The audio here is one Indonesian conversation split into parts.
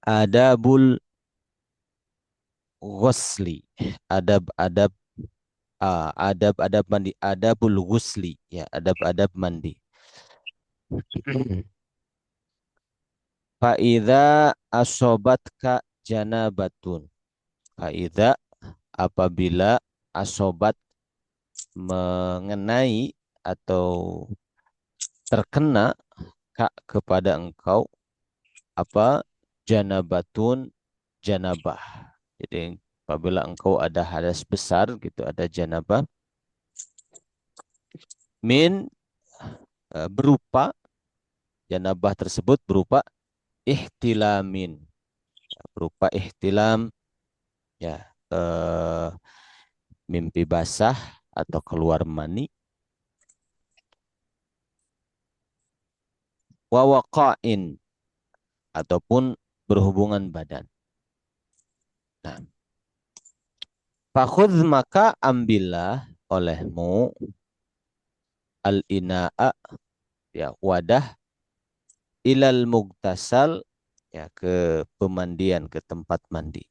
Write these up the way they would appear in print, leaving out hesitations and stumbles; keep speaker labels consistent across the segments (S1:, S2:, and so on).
S1: Adabul ghusli. Adab-adab adab-adab mandi. Adabul ghusli. Ya, adab-adab mandi. Fa'idha asobatka janabatun. Fa'idha apabila asobat mengenai atau terkena kak kepada engkau apa janabatun janabah. Jadi apabila engkau ada hadas besar gitu ada janabah min berupa janabah tersebut berupa ihtilamin berupa ihtilam ya eh, mimpi basah atau keluar mani wawaqain ataupun berhubungan badan. Nah, fakhudh maka ambillah olehmu al-ina'a ya wadah ilal mugtasal ya ke pemandian ke tempat mandi.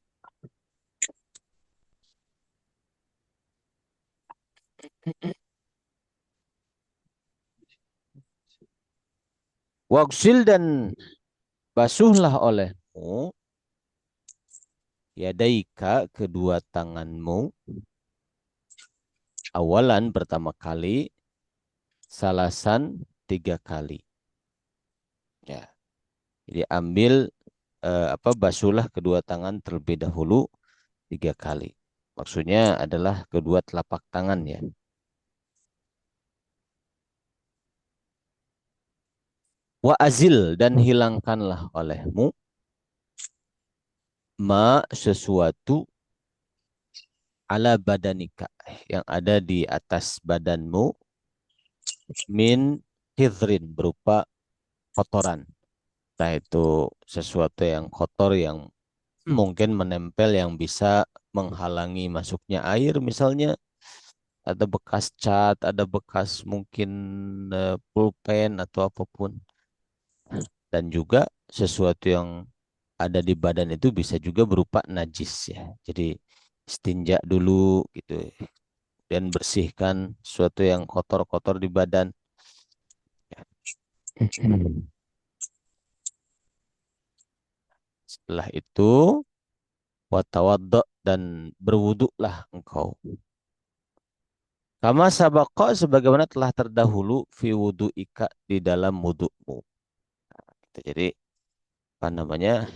S1: Waksil dan basuhlah olehmu yadaika kedua tanganmu awalan pertama kali salasan tiga kali. Ya, jadi ambil basuhlah kedua tangan terlebih dahulu tiga kali. Maksudnya adalah kedua telapak tangan ya. Wa azil dan hilangkanlah olehmu ma sesuatu ala badanika yang ada di atas badanmu min hidrin berupa kotoran. Nah itu sesuatu yang kotor yang mungkin menempel yang bisa menghalangi masuknya air misalnya ada bekas cat, ada bekas mungkin pulpen atau apapun. Dan juga sesuatu yang ada di badan itu bisa juga berupa najis ya. Jadi istinja dulu gitu dan bersihkan sesuatu yang kotor-kotor di badan. Setelah itu watawaddo dan berwuduklah engkau. Kama sabaqa sebagaimana telah terdahulu fi wudu'ika di dalam wudu'mu. Jadi apa namanya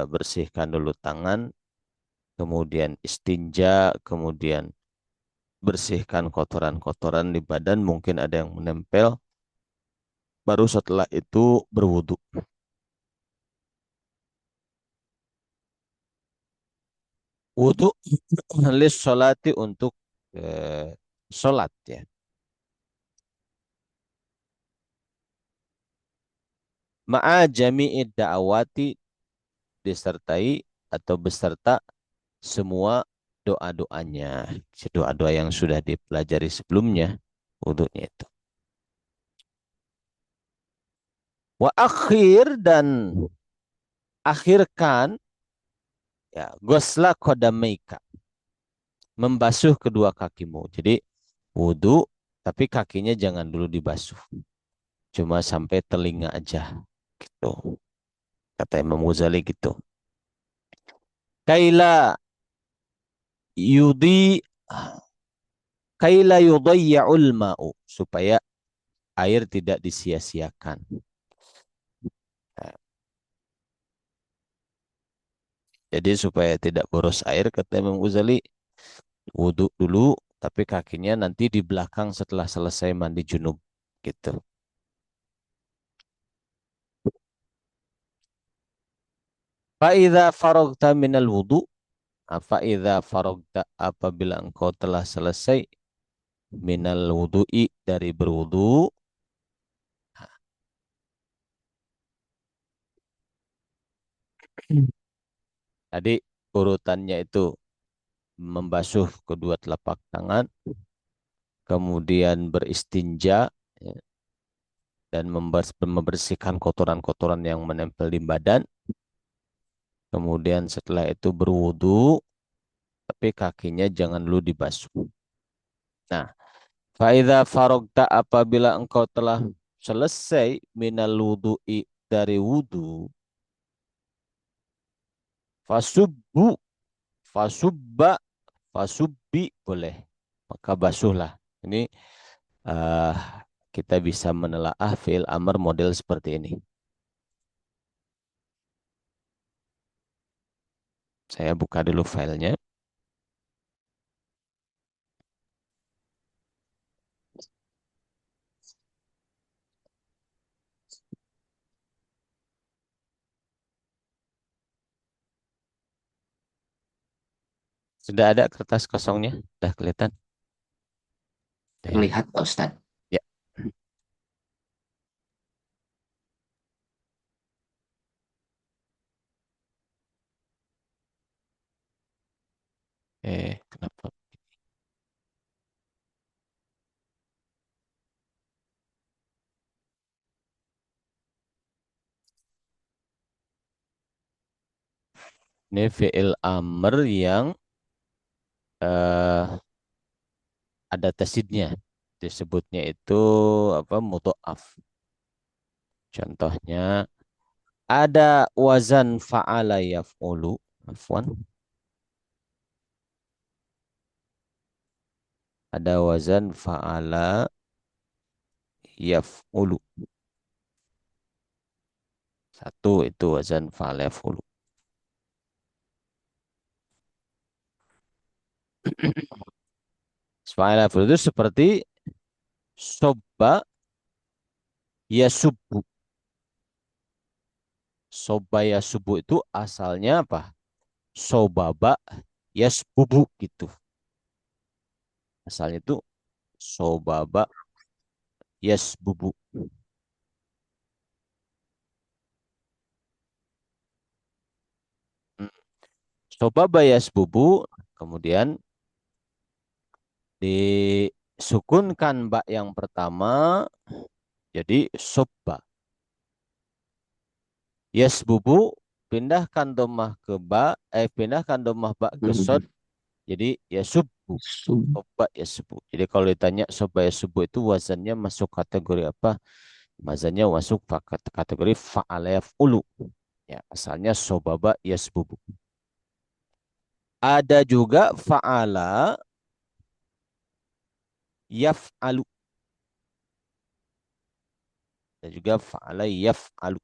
S1: bersihkan dulu tangan, kemudian istinja, kemudian bersihkan kotoran-kotoran di badan mungkin ada yang menempel baru setelah itu berwudu. Wudu lis solati untuk sholat ya. Ma'a jami'id da'awati disertai atau beserta semua doa-doanya. Doa-doa yang sudah dipelajari sebelumnya wudunya itu. Wa akhir dan akhirkan ya gosla kodamaika membasuh kedua kakimu. Jadi wudhu tapi kakinya jangan dulu dibasuh. Cuma sampai telinga aja gitu. Kata Imam Ghazali gitu. Kaila yudi kaila yudayya'ul ma'u supaya air tidak disia-siakan. Nah, jadi supaya tidak boros air kata Imam Ghazali wudhu dulu tapi kakinya nanti di belakang setelah selesai mandi junub gitu. Fa'idha faragta minal wudu fa'idha faragta apabila engkau telah selesai minal wudu'i dari berwudu tadi urutannya itu membasuh kedua telapak tangan kemudian beristinja ya, dan membersihkan kotoran-kotoran yang menempel di badan. Kemudian setelah itu berwudu, tapi kakinya jangan dulu dibasuh. Nah, faida farogta apabila engkau telah selesai minal wudu'i dari wudu, fasubbu, fasubba, fasubbi boleh. Maka basuhlah. Ini eh, kita bisa menelaah fi'il amr model seperti ini. Saya buka dulu filenya. Sudah ada kertas kosongnya? Sudah kelihatan?
S2: Terlihat Pak Ustadz.
S1: Ya. Kenapa? Ini fi'il amr yang eh, ada tasidnya. Disebutnya itu apa? Mudha'af. Contohnya ada wazan fa'ala yaf'ulu. Afwan. Ada wazan fa'ala yaf'ulu. Satu itu wazan fa'ala yaf'ulu. Fa'ala yaf'ulu itu seperti sobba yasubbu. Sobba yasubbu itu asalnya apa? Sobaba yasbubu gitu. Asalnya itu sobaba yasbubu. Hmm. Sobaba yasbubu. Kemudian disukunkan bak yang pertama jadi sobba. Yasbubu pindahkan domah ke ba, pindahkan domah ba ke sod
S2: Hmm.
S1: jadi yasubbu.
S2: Sub-
S1: Sobba yasubbu. Jadi kalau ditanya sobba yasubbu itu wazannya masuk kategori apa? Wazannya masuk kategori fa'ala yaf'ulu. Ya, asalnya sobaba yasbubu. Ada juga fa'ala yaf'alu. Ada juga fa'ala yaf'alu.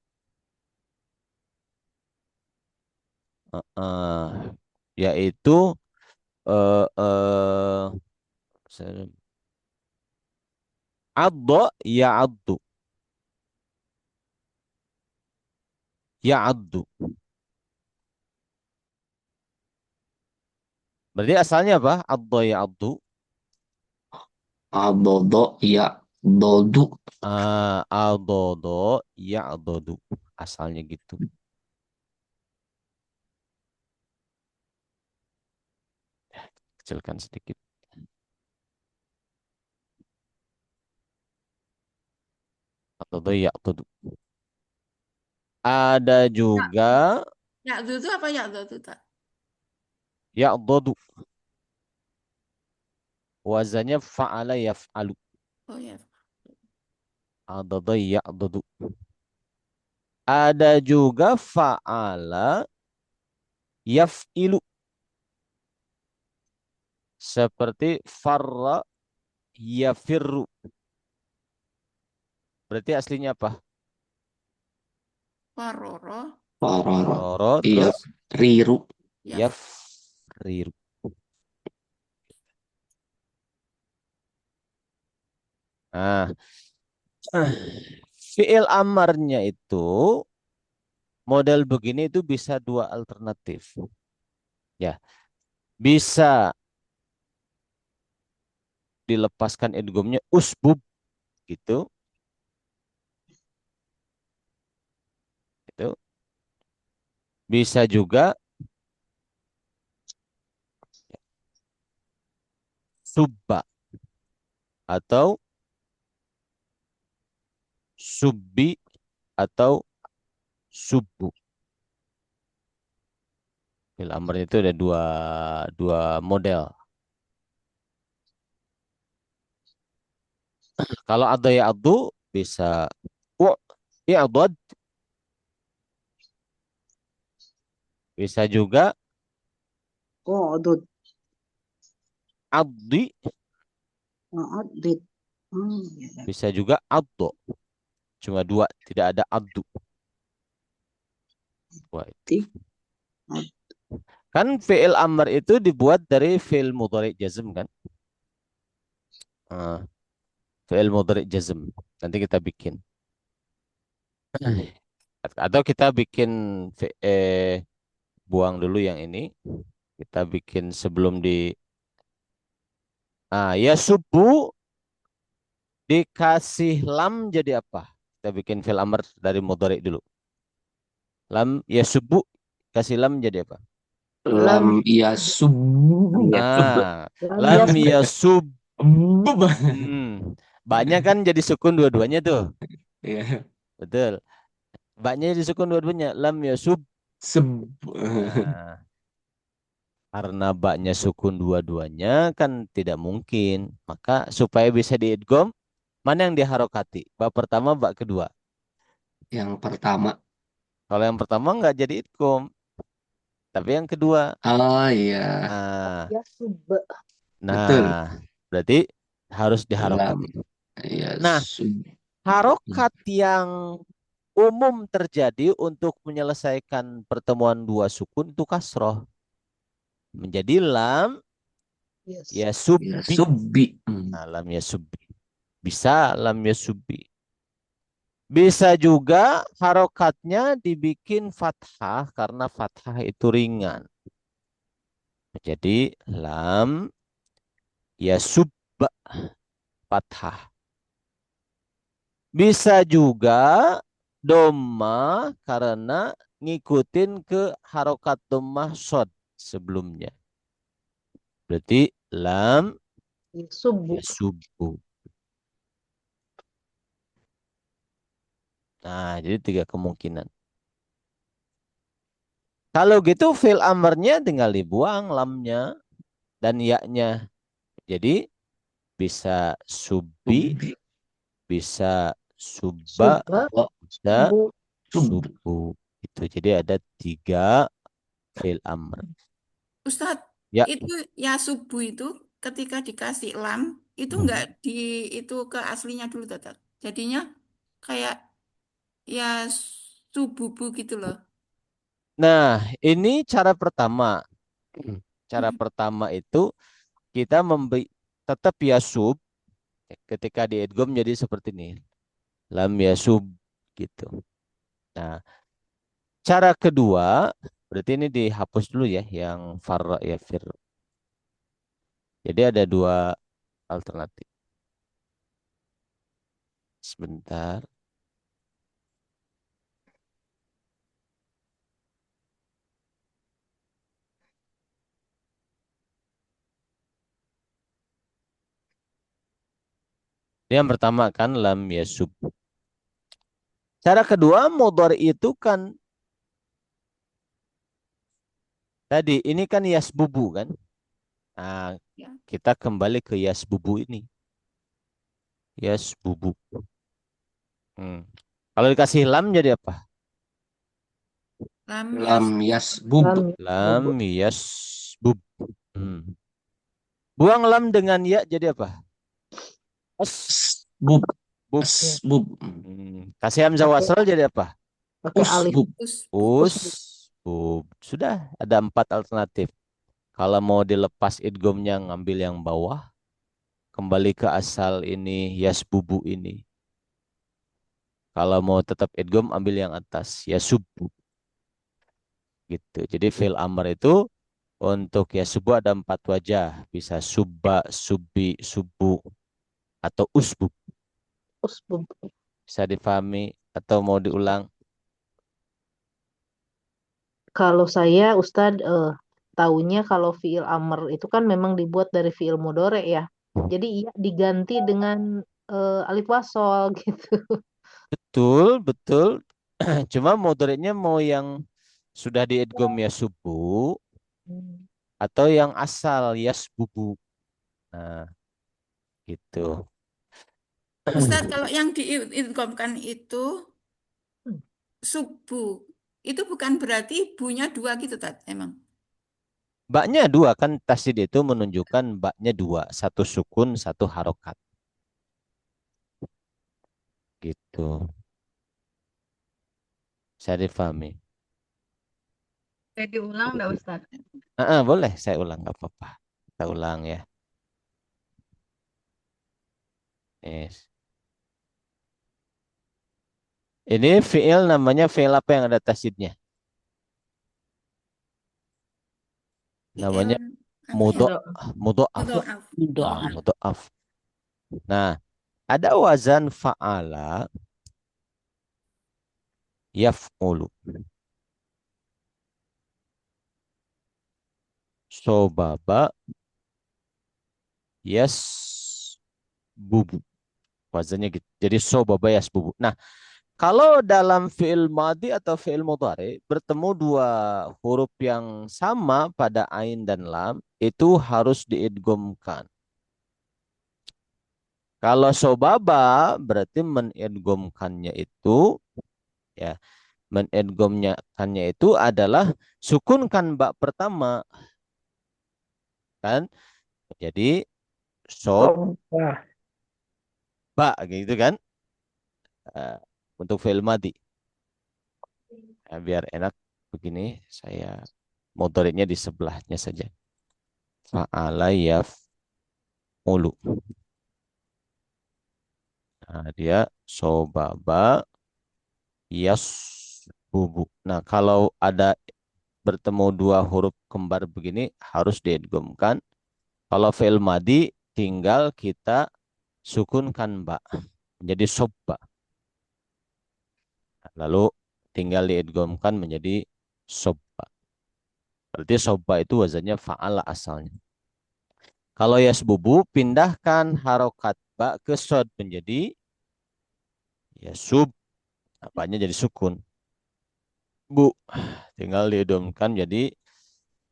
S1: Eh, yaitu eh eh, adda ya'addu. Ya'addu. Berarti asalnya apa? Adda ya'addu.
S2: Abodo ya dodu.
S1: Adodo ya'dodu. Asalnya gitu. Kecilkan sedikit. Adodo ya'dodu. Ada
S3: Ya,
S1: juga
S3: ya itu apa ya itu tak?
S1: ya'dodu. Wazannya fa'ala yaf'alu.
S3: Oh ya.
S1: Adada ya'dodu. Ada juga fa'ala yaf'ilu. Seperti farra yafirru. Berarti aslinya apa?
S3: Waroro
S2: Paroro.
S1: Roro
S2: Iya.
S1: terus
S2: Riru.
S3: ya
S1: yafriru. Nah, fi'il amarnya itu model begini itu bisa dua alternatif. Ya, bisa dilepaskan idghamnya usbub gitu, gitu. Bisa juga subba atau subbi atau subu. Fi'il amr itu ada dua model. Kalau ada ya adu bisa i'dad, bisa juga
S4: Oh, adud.
S1: addi,
S4: Adid. Ya.
S1: bisa juga addo. Cuma dua, tidak ada addu. Dua itu. Kan fi'il amr itu dibuat dari fi'il mudhari jazm kan? Ah, fi'il mudhari jazm. Nanti kita bikin. Atau kita bikin buang dulu yang ini. Kita bikin sebelum ya subuh dikasih lam jadi apa? Kita bikin fi'il amr dari mudhari dulu. Lam ya subuh kasih lam jadi apa?
S2: Lam yasub.
S1: Ah,
S4: Lam
S1: lam
S4: yasub.
S1: ya sub.
S2: Bub.
S1: Baknya kan jadi sukun dua-duanya tuh.
S2: Ya.
S1: Betul. Baknya jadi sukun dua-duanya. Lam ya sub.
S2: Seb.
S1: Nah, karena baknya sukun dua-duanya kan tidak mungkin. Maka supaya bisa diidgham, mana yang diharokati? Bak pertama, bak kedua.
S2: Yang pertama.
S1: Kalau yang pertama nggak jadi idgham, tapi yang kedua.
S2: Oh iya.
S4: Yasub.
S2: Betul.
S1: Berarti harus
S2: Lam
S1: diharokati. Nah,
S2: yasub.
S1: harokat yang umum terjadi untuk menyelesaikan pertemuan dua sukun itu kasroh. Menjadi lam ya subbi.
S2: Yasubbi.
S1: Nah, lam ya subbi. Bisa lam ya subbi. Bisa juga harokatnya dibikin fathah karena fathah itu ringan. Jadi lam ya subba fathah. Bisa juga doma karena ngikutin ke harokat domah sod sebelumnya. Berarti lam
S4: Subuh.
S1: ya subuh. Nah, jadi tiga kemungkinan. Kalau gitu fi'il amarnya tinggal dibuang lamnya dan ya-nya. Jadi bisa subbi,
S2: Subbi.
S1: bisa subba,
S4: Subah.
S1: bisa
S4: Subuh.
S2: Sub.
S1: subuh. Itu jadi ada tiga fi'il amr.
S3: Ustadz,
S1: Ya,
S3: itu ya subuh itu ketika dikasih lam itu enggak di itu ke aslinya dulu tetap. Jadinya kayak ya sububu gitu loh.
S1: nah ini cara pertama. Cara pertama itu kita memberi tetap ya sub ketika di idgham jadi seperti ini. Lam ya sub gitu. Nah, cara kedua berarti ini dihapus dulu ya yang farra ya fir. Jadi ada dua alternatif. Sebentar. Ini yang pertama kan lam ya sub. Cara kedua mudhari itu kan tadi ini kan yasbubu kan. Nah,
S3: Ya.
S1: kita kembali ke yasbubu ini. Yasbubu. Kalau dikasih lam jadi apa?
S3: Lam ya
S2: Lam yasbub.
S1: Lam yasbub. Hmm. Buang lam dengan ya jadi apa? As.
S2: Bub.
S1: Bub.
S2: Asbub.
S1: Kasih hamzah wasal jadi apa?
S4: Pakai alif.
S2: Usbub.
S1: Us. Bub. Sudah ada 4 alternatif. Kalau mau dilepas idghamnya ngambil yang bawah. Kembali ke asal ini yasbubu ini. Kalau mau tetap idgham ambil yang atas yasubbu. Gitu. Jadi fi'il amr itu untuk yasubbu ada 4 wajah. Bisa subba, subbi, subbu atau usbub.
S4: Usbub.
S1: Bisa difahami atau mau diulang?
S4: Kalau saya Ustadz taunya kalau fiil amr itu kan memang dibuat dari fiil mudore ya. Jadi iya diganti dengan alif wasol gitu.
S1: betul, betul. Cuma mudhari'nya mau yang sudah diidgham yasubu
S4: Hmm.
S1: atau yang asal yasbubu. Nah, gitu.
S3: Ustadz, kalau yang diidghamkan itu
S4: Hmm.
S3: subuh, itu bukan berarti bunya dua gitu, Tat, emang.
S1: Baknya dua kan tasdid itu menunjukkan baknya dua, satu sukun, satu harokat. Gitu. Saya difahami.
S5: Saya diulang enggak Ustaz?
S1: Boleh, saya ulang nggak apa-apa. Kita ulang ya. Yes. Ini fiil namanya fiil apa yang ada tasdidnya? Namanya
S3: Fi'il apa ya?
S1: mudho
S5: Mudo.
S1: mudhoaf.
S3: Mudho'af.
S1: Mudhoaf. Nah, ada wazan fa'ala yaf'ulu. Sobaba yasbubu. Wazannya gitu. Jadi sobaba yasbubu. Nah, kalau dalam fi'il madi atau fi'il mudhari bertemu dua huruf yang sama pada ain dan lam, itu harus diidghamkan. Kalau sobaba berarti menidghamkannya itu ya, menidghamkannya itu adalah sukunkan ba pertama kan. Jadi soba
S4: Coba.
S1: gitu kan. Eh, untuk fi'il madi. Biar enak begini saya motoriknya di sebelahnya saja. Fa'ala yaf'ulu. Nah, dia sobaba yasbubu. Nah, kalau ada bertemu dua huruf kembar begini harus diidghamkan. Kalau fi'il madi tinggal kita sukunkan ba menjadi sobba. Lalu tinggal diidghamkan menjadi sobba. Berarti sobba itu wazannya fa'ala asalnya. Kalau yasbubu pindahkan harokat ba ke sod menjadi yasub. Apanya jadi sukun. Bu. Tinggal diidghamkan jadi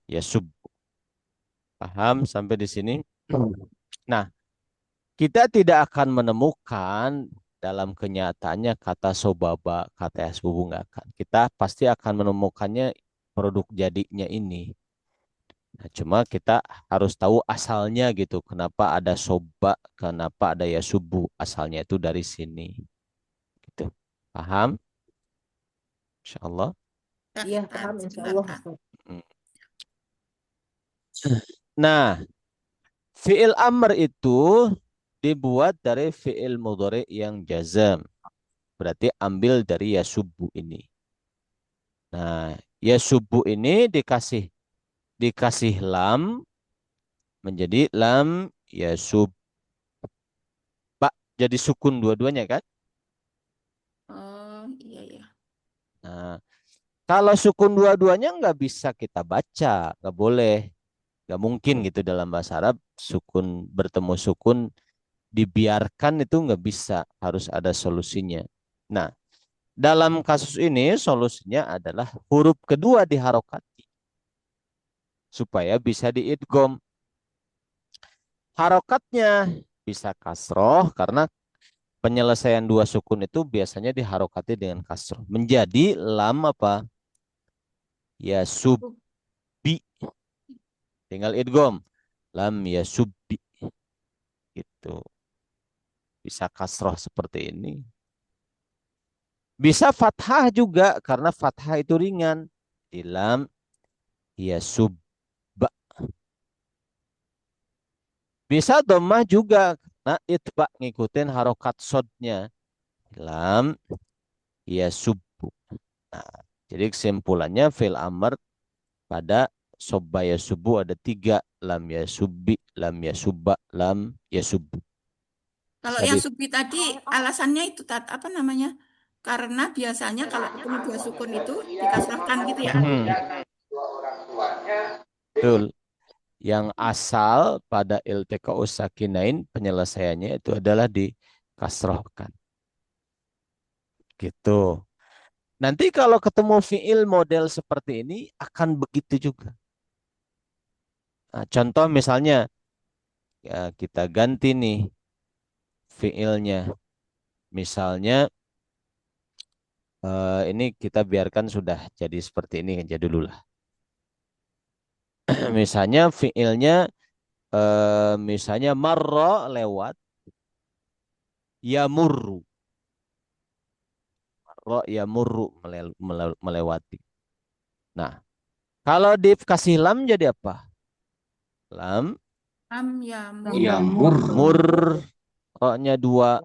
S1: yasub. Paham sampai di sini? Nah, kita tidak akan menemukan dalam kenyataannya kata sobaba, kata yasbubu nggak akan. Kita pasti akan menemukannya produk jadinya ini. Nah, cuma kita harus tahu asalnya gitu. Kenapa ada soba, kenapa ada yasubu. Asalnya itu dari sini. Gitu. Paham? Insya Allah.
S3: Tat,
S4: Iya,
S3: Tat,
S4: paham insya
S3: sebentar,
S4: Allah,
S3: Tat.
S4: Ustaz.
S1: Nah, fi'il amr itu dibuat dari fi'il mudhari yang jazam. Berarti ambil dari yasubu ini. Nah, yasubu ini dikasih lam menjadi lam yasub. Pak jadi sukun dua-duanya kan?
S3: Oh, iya, iya.
S1: Nah, kalau sukun dua-duanya nggak bisa kita baca, nggak boleh, nggak mungkin gitu dalam bahasa Arab sukun bertemu sukun dibiarkan itu nggak bisa, harus ada solusinya. Nah, dalam kasus ini solusinya adalah huruf kedua diharokati supaya bisa diidgom. Harokatnya bisa kasroh karena penyelesaian dua sukun itu biasanya diharokati dengan kasroh. Menjadi lam apa? Ya subbi. Tinggal idgom. Lam ya subbi. Gitu. Bisa kasroh seperti ini. Bisa fathah juga karena fathah itu ringan. Di lam ya subba. Bisa domah juga. Nah, itba ngikutin harokat sodnya. Lam ya subbu. Nah, jadi kesimpulannya fil amr pada sobba ya subuh ada tiga. Lam ya subbi, lam ya subba, lam ya subbu.
S3: Kalau
S1: Bisa
S3: yang subi tadi alasannya itu, Tat, apa namanya? Karena biasanya kalau ketemu dua sukun itu dikasrahkan gitu ya.
S1: Betul. Yang asal pada iltiqa'us sakinain penyelesaiannya itu adalah dikasrohkan. Gitu. Nanti kalau ketemu fiil model seperti ini akan begitu juga. Nah, contoh misalnya ya kita ganti nih fiilnya. Misalnya ini kita biarkan sudah jadi seperti ini aja dulu lah. Misalnya fiilnya misalnya marra lewat, yamurru. Marra yamurru melewati. Nah, kalau dikasih lam jadi apa? Lam
S3: Lam ya
S5: Lam
S2: Ya
S5: yamur.
S2: mur.
S1: mur, ro-nya dua.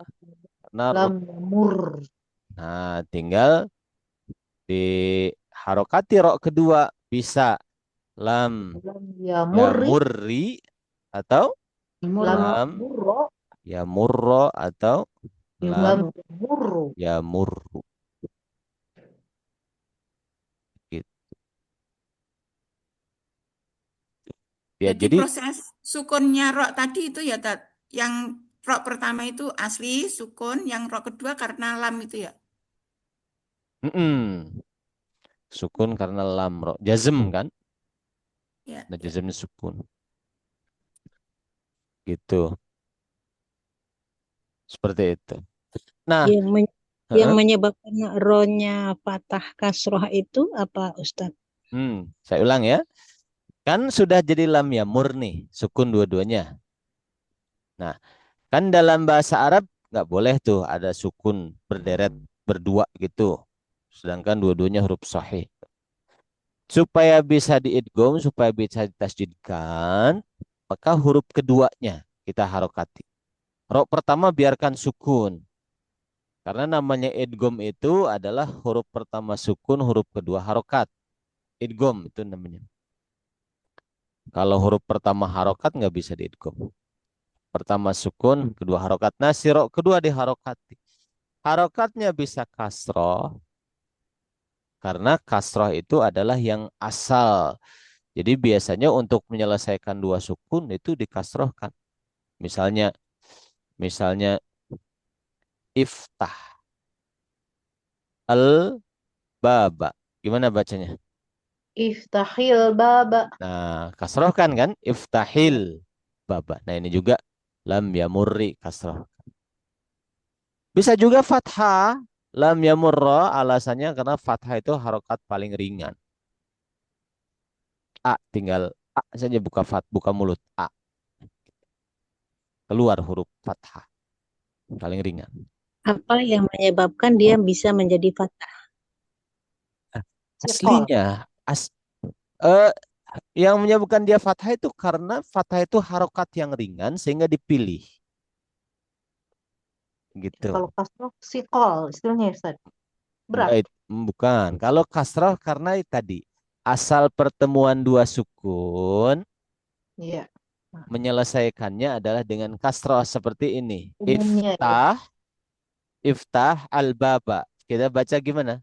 S1: Karena
S4: Lam mur.
S1: nah, tinggal di harokati ro kedua bisa lam
S4: Lam ya
S1: ya
S4: murri.
S1: murri atau
S4: Lam
S1: lam
S4: murro.
S1: ya murro atau lam
S4: Lam murru.
S1: ya murru gitu. Ya
S3: Jadi
S1: jadi
S3: proses sukunnya rok tadi itu ya Tat. Yang rok pertama itu asli sukun, yang rok kedua karena lam itu ya.
S1: mm-mm. Sukun karena lam ro jazm kan,
S3: Ya,
S1: nah
S3: ya.
S1: jazmnya sukun gitu, seperti itu. Nah,
S6: Yang yang
S1: heeh.
S6: menyebabkan ro-nya fathah kasroh itu apa, Ustadz?
S1: Saya ulang ya, kan sudah jadi lam ya murni sukun dua-duanya. Nah, kan dalam bahasa Arab nggak boleh tuh ada sukun berderet berdua gitu. Sedangkan dua-duanya huruf sahih. Supaya bisa diidgham, supaya bisa ditasydidkan, maka huruf keduanya kita harokati. Rok pertama biarkan sukun. Karena namanya idgham itu adalah huruf pertama sukun, huruf kedua harokat. Idgham itu namanya. Kalau huruf pertama harokat nggak bisa diidgham. Pertama sukun, kedua harokat. Nah, si rok kedua diharokati. Harokatnya bisa kasroh, karena kasroh itu adalah yang asal. Jadi biasanya untuk menyelesaikan dua sukun itu dikasrohkan. Misalnya, misalnya iftah al baba. Gimana bacanya?
S4: Iftahil baba.
S1: Nah, kasrohkan kan? Iftahil baba. Nah, ini juga lam yamurri kasroh. Bisa juga fathah lam yamurra, alasannya karena fathah itu harokat paling ringan. A tinggal A saja buka mulut A. Keluar huruf fathah paling ringan.
S6: Apa yang menyebabkan dia bisa menjadi fathah?
S4: Sikol.
S1: Aslinya eh, yang menyebabkan dia fathah itu karena fathah itu harokat yang ringan sehingga dipilih gitu.
S4: Kalau kasroh sikol istilahnya Ustaz. Berat.
S1: Bukan. Kalau kasrah karena tadi asal pertemuan dua sukun,
S4: Iya.
S1: menyelesaikannya adalah dengan kasrah seperti ini.
S4: Umumnya ya.
S1: Iftah al-baba. Kita baca gimana?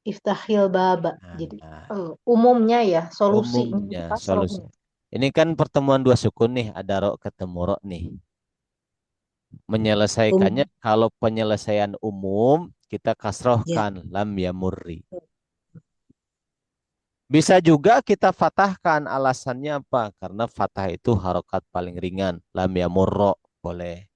S4: Iftahil baba. Jadi
S1: Nah,
S4: umumnya ya solusinya
S1: umumnya solusi.
S4: kasrohnya.
S1: Ini kan pertemuan dua sukun nih, ada ro ketemu ro nih. Menyelesaikannya
S6: Umum.
S1: kalau penyelesaian umum kita
S6: Ya.
S1: kasrohkan lam yamurri. Bisa juga kita fatahkan, alasannya apa? Karena fatah itu harokat paling ringan. Lam yamurro boleh.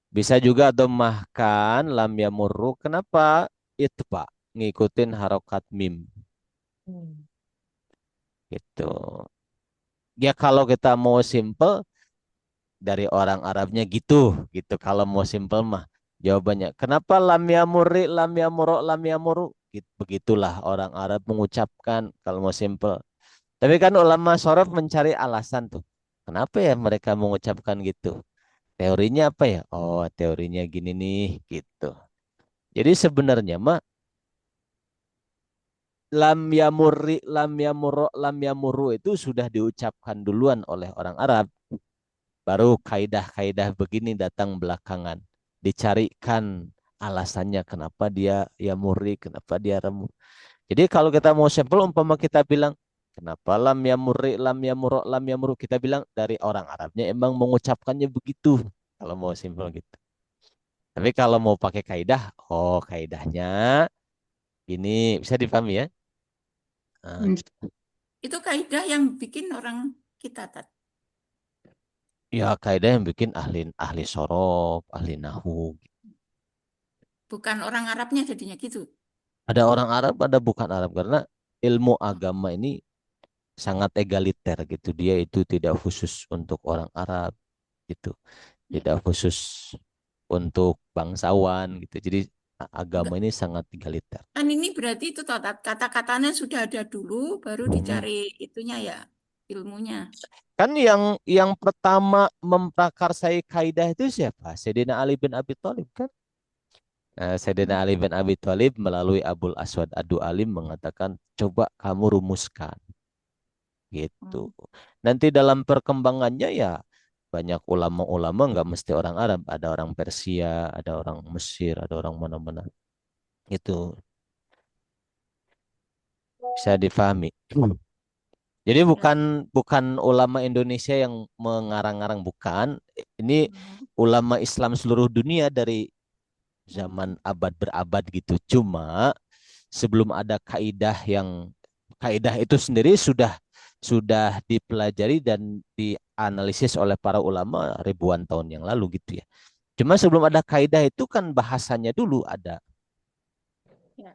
S1: Bisa juga dhammahkan lam yamurru. Kenapa? Itba. Ngikutin harokat mim.
S4: Hmm.
S1: Gitu. Ya kalau kita mau simple, dari orang Arabnya gitu. Gitu. Kalau mau simple mah. Jawabannya. Kenapa lam yamurri, lam yamurro, lam yamurru? Gitu. Begitulah orang Arab mengucapkan kalau mau simple. Tapi kan ulama sorof mencari alasan tuh. Kenapa ya mereka mengucapkan gitu? Teorinya apa ya? Oh, teorinya gini nih, gitu. Jadi sebenarnya mah lam yamurri, lam yamurro, lam yamurru itu sudah diucapkan duluan oleh orang Arab. Baru kaidah-kaidah begini datang belakangan. Dicarikan alasannya kenapa dia yamurri, kenapa dia remu. Jadi kalau kita mau sampel umpama kita bilang kenapa lam yamurri lam yamurro lam yamuru, kita bilang dari orang Arabnya emang mengucapkannya begitu. Kalau mau simpel gitu. Tapi kalau mau pakai kaidah, oh kaidahnya ini bisa dipahami ya. Nah,
S6: Hmm.
S3: Itu kaidah yang bikin orang kita, Tat.
S1: ya kaidah yang bikin ahli ahli sorof, ahli nahu.
S3: Bukan orang Arabnya jadinya gitu.
S1: Ada orang Arab, ada bukan Arab karena ilmu agama ini sangat egaliter gitu. Dia itu tidak khusus untuk orang Arab gitu,
S3: Ya.
S1: tidak khusus untuk bangsawan gitu. Jadi agama
S3: Enggak.
S1: ini sangat egaliter.
S3: Kan ini berarti itu Tat, kata-katanya sudah ada dulu, baru
S1: Mhm.
S3: dicari itunya ya, ilmunya.
S1: Kan yang pertama memprakarsai kaidah itu siapa? Sayyidina Ali bin Abi Thalib kan? Nah, Sayyidina Ali bin Abi Thalib melalui Abul Aswad Ad-Du'alim mengatakan, coba kamu rumuskan gitu.
S3: Hmm.
S1: Nanti dalam perkembangannya ya banyak ulama-ulama nggak mesti orang Arab, ada orang Persia, ada orang Mesir, ada orang mana-mana. Itu bisa difahami. Jadi
S3: Ya.
S1: bukan bukan ulama Indonesia yang mengarang-arang, bukan. Ini
S3: Hmm.
S1: ulama Islam seluruh dunia dari zaman abad berabad gitu. Cuma sebelum ada kaidah itu sendiri sudah dipelajari dan dianalisis oleh para ulama ribuan tahun yang lalu gitu ya. Cuma sebelum ada kaidah itu kan bahasanya dulu ada.
S3: Ya.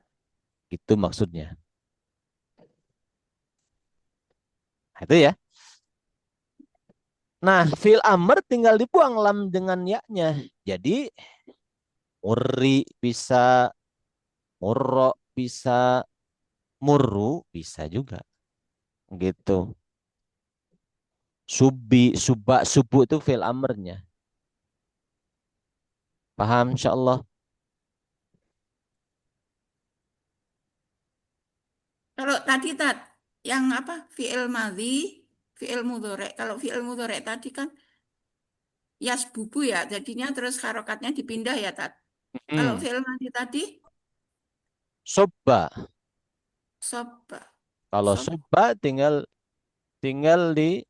S1: Itu maksudnya. Nah, itu ya. Nah, fil amr tinggal dibuang lam dengan ya-nya. Jadi muri bisa, murro bisa, murru bisa juga. Gitu. Subu itu fil amrnya. Paham insyaallah?
S3: Kalau tadi Tat, yang apa? Fi'il madhi, fi'il mudhari. Kalau fi'il mudhari tadi kan yasbubu ya, jadinya terus harokatnya dipindah ya Tat. Kalau
S1: Hmm.
S3: fi'il madhi tadi
S1: Soba.
S3: soba,
S1: Kalau
S3: sob.
S1: soba tinggal di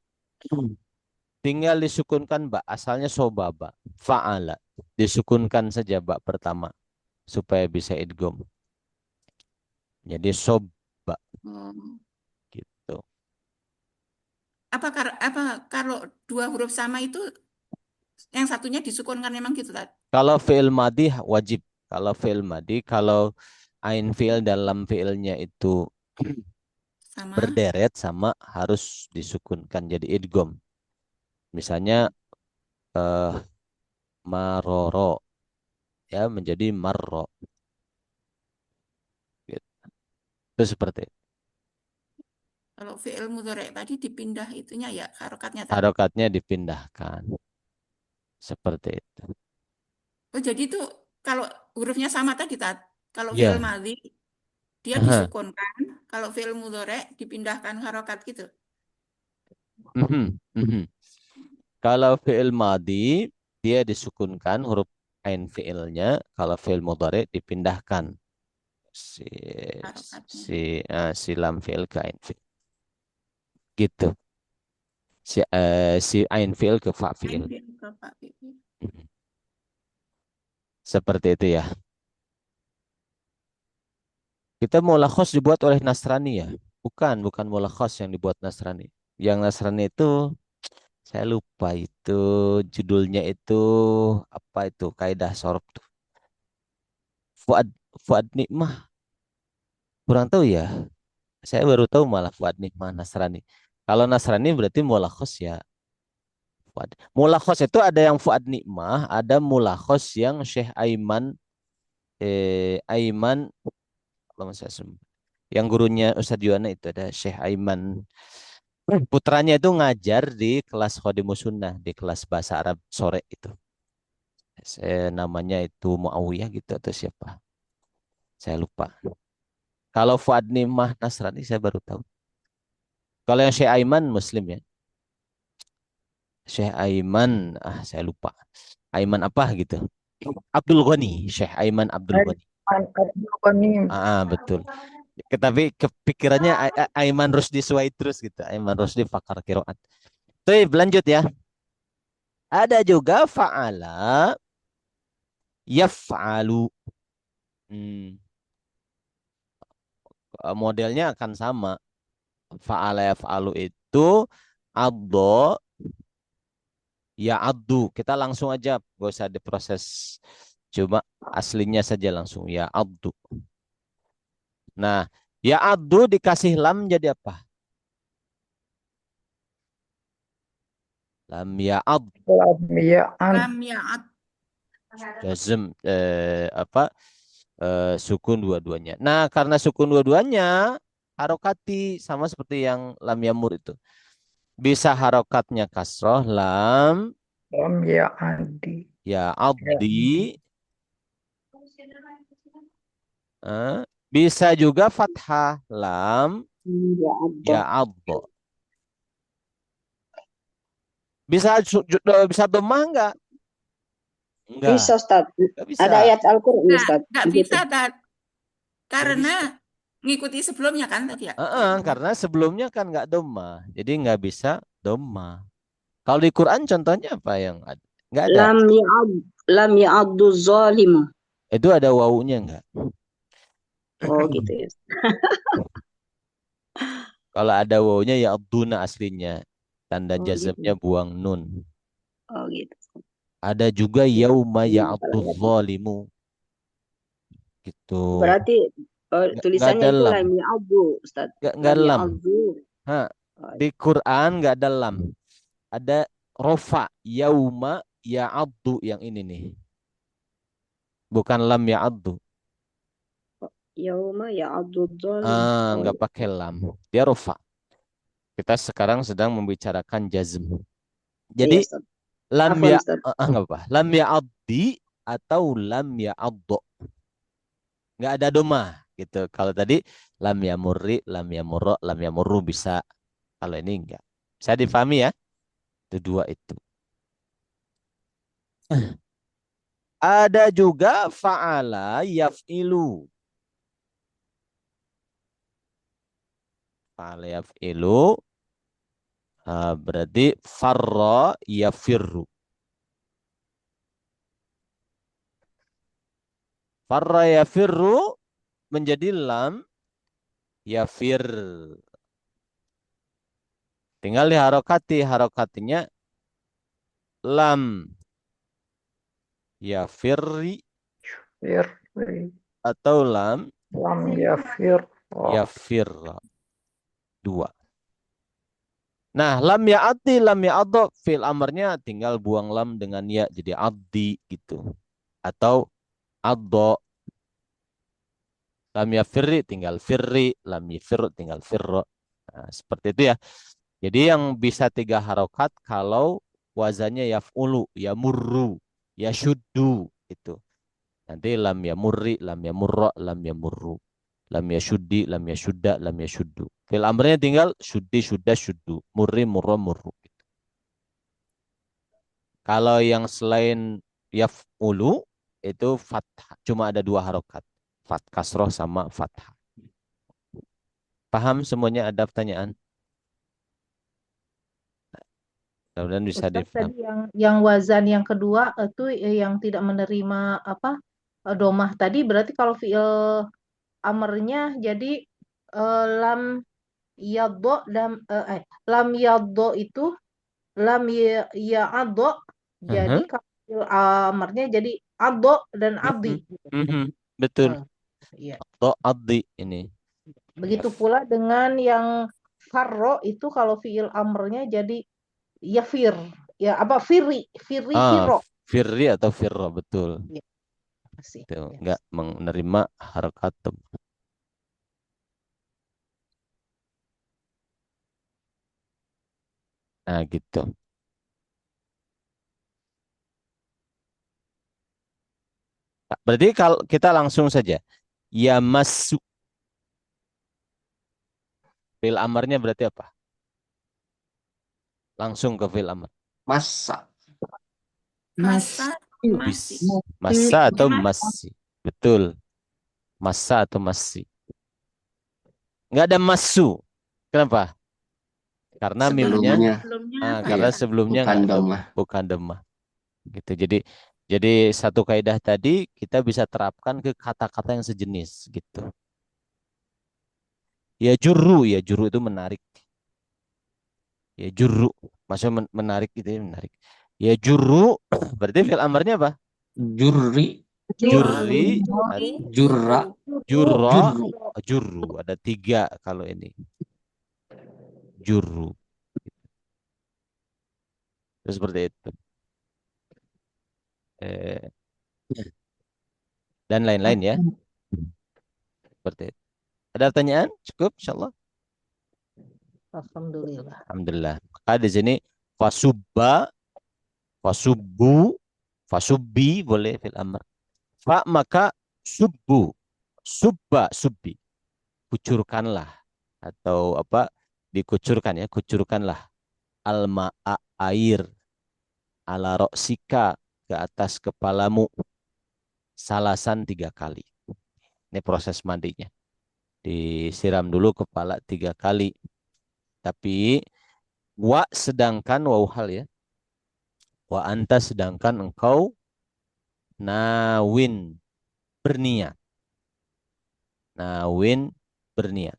S1: tinggal disukunkan ba, asalnya sobaba, fa'ala. Disukunkan saja ba pertama supaya bisa idgham. Jadi sobba
S3: Oh.
S1: gitu.
S3: Apa kalau dua huruf sama itu yang satunya disukunkan memang gitu Tat?
S1: Kalau fi'il madhi wajib. Kalau fi'il madhi, kalau ain fi'il dalam fi'ilnya itu
S3: Sama.
S1: berderet sama harus disukunkan jadi idgham. Misalnya eh, maroro ya menjadi marro gitu. Itu seperti itu.
S3: Kalau fi'il mudhari tadi dipindah itunya ya harokatnya Tat.
S1: Harokatnya dipindahkan seperti itu.
S3: Oh jadi itu kalau hurufnya sama tadi Tat. Kalau fi'il
S1: Ya.
S3: madhi dia
S1: Aha.
S3: disukunkan, kalau fi'il mudhari dipindahkan harokat gitu.
S1: Mhm, mhm. Kalau fi'il madhi dia disukunkan huruf ain fi'ilnya, kalau fi'il mudhari dipindahkan si
S3: Harokatnya.
S1: si lam fi'il ke ain fi'il. Gitu. Si ain fi'il ke fa
S3: Ain
S1: fi'il.
S3: fi'il ke fa fi'il.
S1: Mhm. Seperti itu ya. Kita mulakhos dibuat oleh Nasrani ya. Bukan mulakhos yang dibuat Nasrani. Yang Nasrani itu saya lupa itu judulnya itu apa itu kaidah sorof tuh. Fuad Fuad Nikmah kurang tahu ya. Saya baru tahu malah Fuad Nikmah Nasrani. Kalau Nasrani berarti mulakhos ya. Fuad. Mulakhos itu ada yang Fuad Nikmah, ada mulakhos yang Syekh Aiman kalau nggak salah yang gurunya Ustadz Yuwana itu ada Syekh Aiman. Putranya itu ngajar di kelas Khodimus Sunnah, di kelas bahasa Arab sore itu. Namanya itu Muawiyah gitu atau siapa? Saya lupa. Kalau Fuad Nimah Nasrani saya baru tahu. Kalau yang Syekh Aiman Muslim ya. Syekh Aiman, saya lupa. Aiman apa gitu. Abdul Ghani, Syekh Aiman Abdul Ghani. Betul. Tapi kepikirannya Aiman Rusdi Suwaidrus gitu. Aiman Rusdi Fakar Kiroat. Tuh, lanjut ya. Ada juga fa'ala Yaf'alu. Modelnya akan sama. Fa'ala yaf'alu itu addo ya addu. Kita langsung aja, gak usah diproses. Cuma aslinya saja langsung ya addu. Nah, ya addu dikasih lam jadi apa? Lam ya ad.
S3: Lam ya'ad.
S1: Jazm sukun dua-duanya. Nah, karena sukun dua-duanya harokati sama seperti yang lam yamur itu. Bisa harokatnya kasroh lam ya abdi. Bisa juga fathah lam ya abdo. Bisa domah enggak? Enggak.
S7: Bisa, Ustaz.
S1: Enggak bisa.
S7: Ada ayat Al-Qur'an, Ustaz.
S3: Nggak
S7: Begitu.
S3: bisa, Tat. Karena ngikuti sebelumnya kan tadi ya.
S1: Karena sebelumnya kan enggak domah. Jadi enggak bisa domah. Kalau di Quran contohnya apa yang ada? Enggak ada.
S7: Lam ya'addu zalimu.
S1: Itu ada wawunya enggak?
S7: Oh, gitu ya.
S1: Kalau ada wawunya ya abduna aslinya. Tanda
S7: Oh,
S1: jazmnya
S7: gitu.
S1: buang nun.
S7: Oh, gitu.
S1: Ada juga yauma
S7: Kalau
S1: ya'abdu
S7: ayat.
S1: zalimu. Gitu.
S7: Berarti
S1: Nggak
S7: tulisannya
S1: ada
S7: itu
S1: lam.
S7: lam ya'addu, Ustaz.
S1: Nggak
S7: Lam
S1: lam.
S7: ya'addu.
S1: Hah,
S7: Oh,
S1: di Quran nggak ada lam. Ada rofa yauma ya'abdu yang ini nih. Bukan lam ya'abdu.
S7: yauma ya'addu zalimu. Oh,
S1: Nggak pakai lam. Dia rofa. Kita sekarang sedang membicarakan jazm. Jadi
S7: iya, Ustaz.
S1: lam
S7: Afwan,
S1: ya
S7: Ustaz.
S1: nggak apa. Lam ya'abdi atau lam ya'abdu. Nggak ada doma gitu. Kalau tadi lam yamurri, lam yamurro, lam yamurru bisa. Kalau ini enggak. Bisa difahami ya? Itu dua itu. Ada juga fa'ala yaf'ilu. Fa'ala yaf'ilu berarti farra yafirru. Farra yafirru menjadi lam yafir. Tinggal harokatinya lam yafirri atau lam yafirra. Dua. Nah, lam ya'ati, lam ya'adho, fil amarnya tinggal buang lam dengan ya jadi addi gitu. Atau addo. Lam yafirri tinggal firri, lam yafirru tinggal firro. Nah, seperti itu ya. Jadi yang bisa 3 harokat kalau wazannya yaf'ulu, yamurru, yashuddu itu. Nanti lam yamurri, lam yamurro, lam yamurru. Lam yashuddi, lam yashudda, lam yashuddu. Fil amrnya tinggal syuddi, syudda, syuddu. Murri, murro, murru. Kalau yang selain yaf'ulu itu fathah. Cuma ada 2 harokat. Fat kasroh sama fathah. Paham semuanya? Ada pertanyaan? Mudah-mudahan bisa
S4: Ustaz,
S1: difaham.
S4: tadi yang wazan yang kedua itu yang tidak menerima domah tadi berarti kalau fiil amarnya jadi lam yaddo lam yaddo itu lam ya'addo jadi
S1: Aha.
S4: kalau fiil amarnya jadi addo dan abdi gitu.
S1: Betul.
S4: Iya.
S1: Atau addi ini.
S4: Begitu pula dengan yang farro itu kalau fiil amrnya jadi yafir. Ya apa firri firro.
S1: Firri atau firro, betul.
S4: Iya. Makasih.
S1: Itu
S4: Ya.
S1: enggak menerima harokat. Nah, gitu. Berarti kalau kita langsung saja. Ya masuk. Fil amarnya berarti apa? Langsung ke fil amar.
S2: Masa.
S3: Masa masih.
S1: Masa atau
S3: Mas-
S1: masih. Betul. Masa atau masih. Enggak ada masu. Kenapa? Karena mimnya
S2: Sebelumnya.
S3: Sebelumnya
S1: karena
S3: fathah.
S1: sebelumnya
S2: Bukan
S1: enggak
S2: domah.
S1: bukan domah. Gitu. Jadi Jadi satu kaidah tadi kita bisa terapkan ke kata-kata yang sejenis gitu. Ya juru itu menarik. Ya juru, maksudnya menarik itu ya, menarik. Ya juru berarti fi'il amarnya apa?
S2: Jurri.
S1: Jurri,
S2: Jurra.
S1: jurra,
S2: Jurru.
S1: juru. Ada 3 kalau ini. Juru. Terus seperti itu. Eh, dan lain-lain ya. Seperti itu. Ada pertanyaan? Cukup, insyaallah.
S4: Alhamdulillah.
S1: Alhamdulillah. Maka di sini fasubba, fasubbu, fasubbi boleh fil amr. Fa maka subbu, subba, subbi. Kucurkanlah atau apa? Dikucurkan ya, kucurkanlah alma'a air ala roksika ke atas kepalamu salasan 3 kali. Ini proses mandinya. Disiram dulu kepala 3 kali. Tapi wa sedangkan waw hal ya. Wa anta sedangkan engkau nawin berniat. Nawin berniat.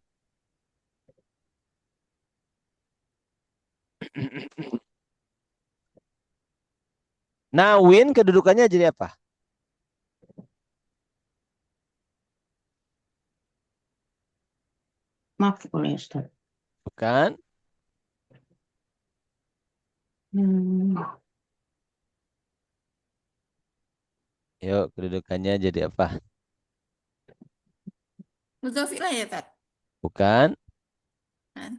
S1: Nawin kedudukannya jadi apa?
S7: Maf'ul ya Ustaz.
S1: Bukan?
S7: Hmm.
S1: Yuk, kedudukannya jadi apa?
S3: Mudhof ilaih ya, Tat.
S1: Bukan?
S3: Kan?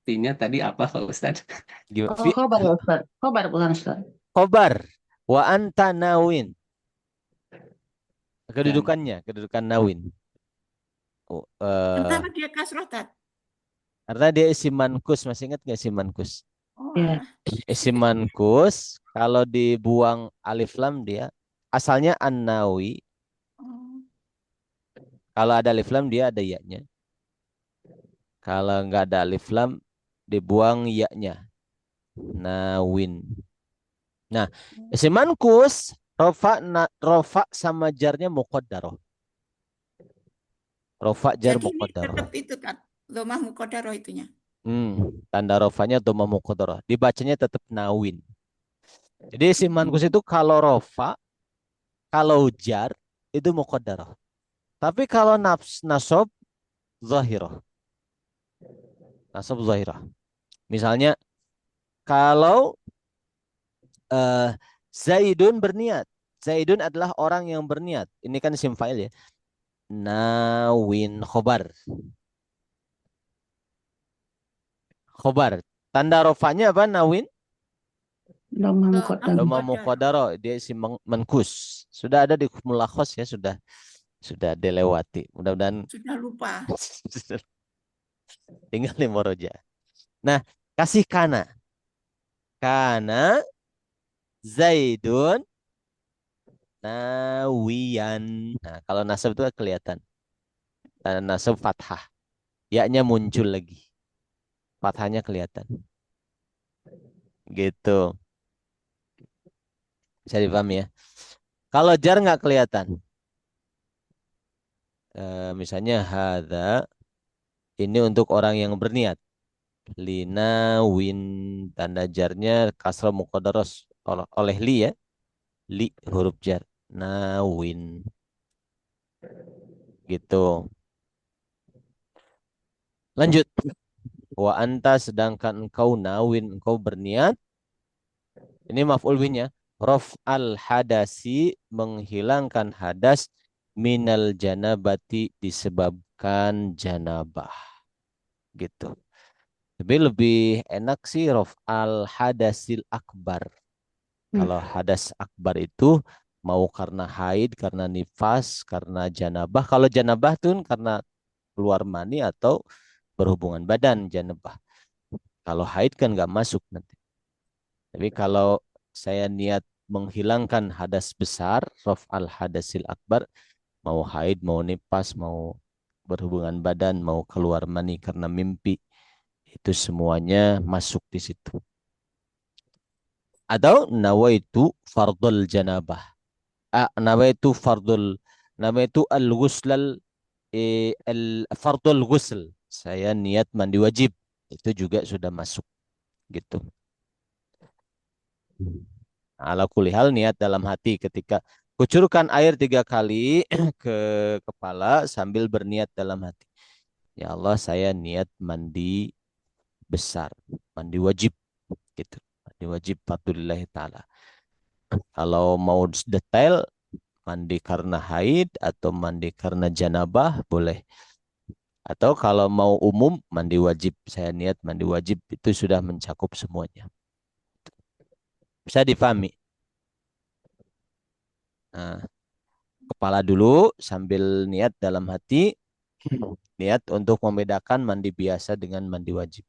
S2: Artinya tadi apa Pak Ustadz?
S7: Oh, khobar ya Ustaz. Khobar bukan Ustaz.
S1: Khobar. Wa anta nawin. Kedudukan nawin. Oh,
S3: Kenapa dia kasroh, Tat?
S1: karena dia isim mankus. Masih ingat nggak isim mankus?
S3: Oh,
S7: Iya.
S1: Isim mankus, kalau dibuang alif lam dia, asalnya an-nawi.
S3: oh.
S1: Kalau ada alif lam dia ada ya-nya. Kalau nggak ada alif lam, dibuang ya-nya. Nawin. Nah, isim mankus, rofa sama jarnya muqaddaroh. Rofa jar
S3: Jadi ini
S1: muqaddaroh.
S3: tetap itu, Tat. Domah muqaddaroh itunya.
S1: Tanda rofanya dhamma muqaddarah. Dibacanya tetap nawin. Jadi isim mankus itu kalau rofa, kalau jar itu muqaddarah. Tapi kalau nasab zahirah. Nasab zahirah. Misalnya kalau Zaidun berniat. Zaidun adalah orang yang berniat. Ini kan isim fa'il ya. Nawin khobar. Khobar. Tanda rofanya apa nawin?
S7: Dhamma muqaddam.
S1: Dhamma muqaddarah. Dia isim mankus. Sudah ada di mulakhos ya, sudah dilewati. Mudah-mudahan
S3: Sudah lupa.
S1: tinggal di moroja. Nah, kasih kana. Kana Zaidun nawiyan. Nah, kalau nasab itu kelihatan. Nasab fathah. Ya-nya muncul lagi. Fathahnya kelihatan. Gitu. Bisa dipahami ya. Kalau jar nggak kelihatan. Misalnya hadza ini untuk orang yang berniat. Lina win tanda jarnya kasrah muqaddarah oleh li ya. Li huruf jar. Nawin. Gitu. Lanjut. Wa anta sedangkan engkau nawin, engkau berniat. Ini maf'ul bihnya. Raf'al hadasi menghilangkan hadas minal janabati disebabkan janabah. Gitu. Tapi lebih enak sih raf'al hadasil akbar. Kalau hadas akbar itu mau karena haid, karena nifas, karena janabah. Kalau janabah tuh karena keluar mani atau berhubungan badan janabah. Kalau haid kan nggak masuk nanti. Tapi kalau saya niat menghilangkan hadas besar, raf'al hadasil akbar, mau haid, mau nifas, mau berhubungan badan, mau keluar mani karena mimpi, itu semuanya masuk di situ. Atau nawaitu fardul janabah. Nawaitu al-ghuslal fardul ghusl. Saya niat mandi wajib. Itu juga sudah masuk gitu. Ala kulihal niat dalam hati ketika kucurkan air 3 kali ke kepala sambil berniat dalam hati. Ya Allah, saya niat mandi besar, mandi wajib gitu. Mandi wajib fardhulillahi ta'ala. Kalau mau detail, mandi karena haid atau mandi karena janabah boleh. Atau kalau mau umum, mandi wajib. Saya niat mandi wajib itu sudah mencakup semuanya. Bisa difahami. Nah, kepala dulu sambil niat dalam hati. Niat untuk membedakan mandi biasa dengan mandi wajib.